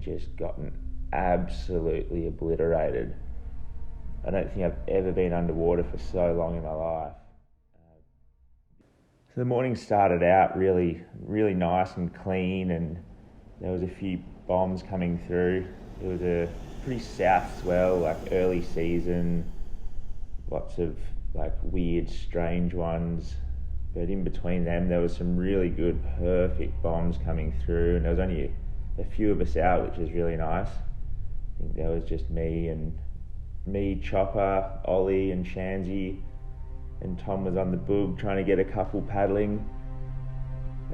just gotten absolutely obliterated. I don't think I've ever been underwater for so long in my life. So the morning started out really, really nice and clean, and there was a few bombs coming through. It was a pretty south swell, like early season, lots of like weird, strange ones. But in between them, there was some really good, perfect bombs coming through, and there was only a few of us out, which was really nice. I think there was just me, Chopper, Ollie, and Shanzi, and Tom was on the boob trying to get a couple paddling.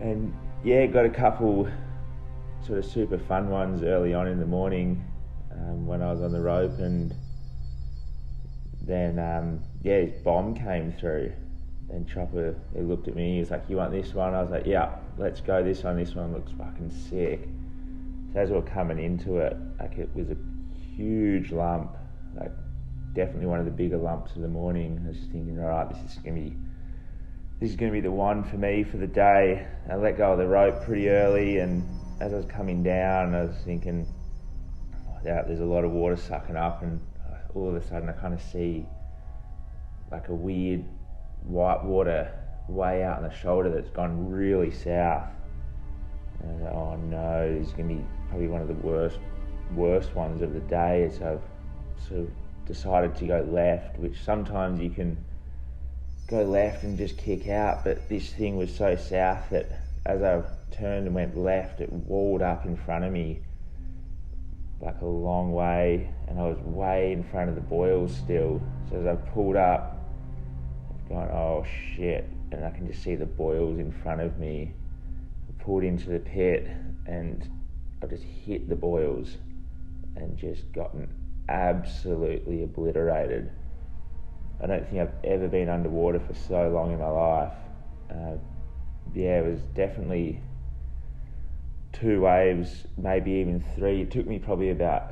And yeah, got a couple sort of super fun ones early on in the morning when I was on the rope, and then his bomb came through. And Chopper, he looked at me, he was like, "You want this one?" I was like, "Yeah, let's go this one looks fucking sick." So as we were coming into it, like it was a huge lump, like definitely one of the bigger lumps of the morning. I was just thinking, all right, this is gonna be the one for me for the day. I let go of the rope pretty early, and as I was coming down, I was thinking, oh, yeah, there's a lot of water sucking up, and all of a sudden I kind of see like a weird white water way out on the shoulder that's gone really south. And I was like, oh no, this is gonna be probably one of the worst ones of the day. So I've sort of decided to go left, which sometimes you can go left and just kick out, but this thing was so south that as I turned and went left, it walled up in front of me like a long way, and I was way in front of the boils still. So as I pulled up, I've gone, oh shit, and I can just see the boils in front of me. I pulled into the pit and I just hit the boils and just gotten absolutely obliterated. I don't think I've ever been underwater for so long in my life. It was definitely 2 waves, maybe even 3. It took me probably 20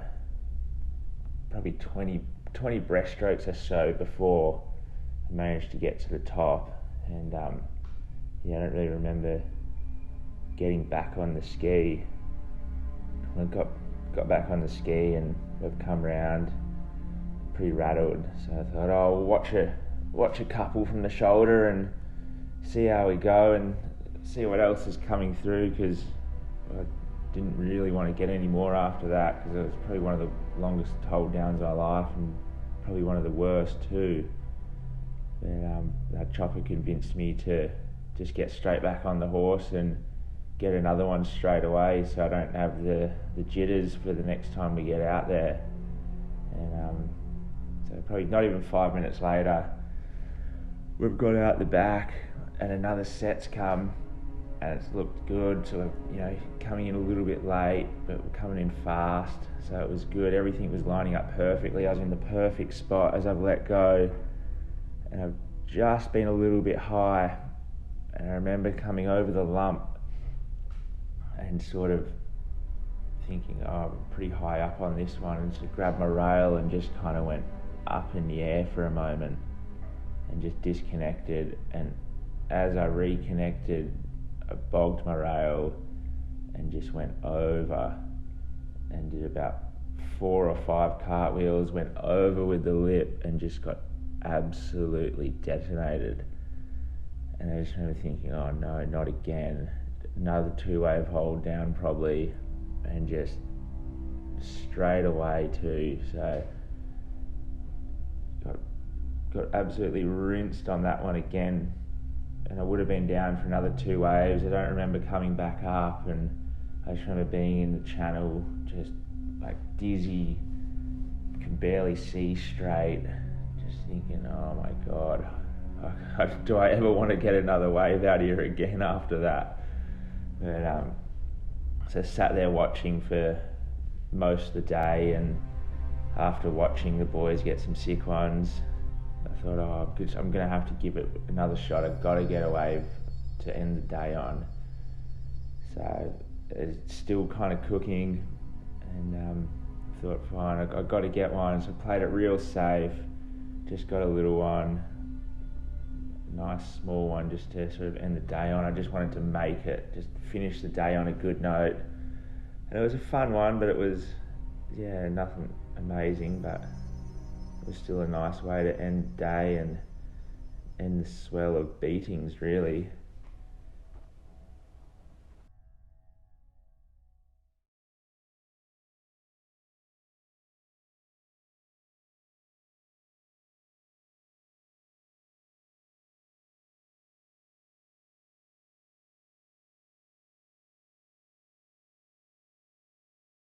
breaststrokes or so before I managed to get to the top. And I don't really remember getting back on the ski. I got back on the ski and we've come round pretty rattled, so I thought, oh, watch a couple from the shoulder and see how we go and see what else is coming through, because I didn't really want to get any more after that, because it was probably one of the longest hold downs of my life and probably one of the worst too. But that Chopper convinced me to just get straight back on the horse and get another one straight away, so I don't have the jitters for the next time we get out there. And so probably not even 5 minutes later, we've got out the back and another set's come, and it's looked good. So we're coming in a little bit late, but we're coming in fast, so it was good. Everything was lining up perfectly. I was in the perfect spot as I've let go, and I've just been a little bit high, and I remember coming over the lump and sort of thinking, oh, I'm pretty high up on this one, and so grabbed my rail and just kind of went up in the air for a moment and just disconnected. And as I reconnected, I bogged my rail and just went over and did about 4 or 5 cartwheels, went over with the lip and just got absolutely detonated. And I just remember thinking, oh no, not again. Another 2-wave hold down probably, and just straight away too. So got absolutely rinsed on that one again, and I would have been down for another 2 waves. I don't remember coming back up, and I just remember being in the channel just like dizzy, can barely see straight, just thinking, oh my god, do I ever want to get another wave out here again after that? But so I sat there watching for most of the day, and after watching the boys get some sick ones, I thought, oh, I'm going to have to give it another shot. I've got to get a wave to end the day on. So it's still kind of cooking, and thought, fine, I've got to get one. So I played it real safe, just got a little one, nice small one, just to sort of end the day on. I just wanted to make it, just finish the day on a good note. And it was a fun one, but it was, yeah, nothing amazing, but it was still a nice way to end the day and end the swell of beatings, really.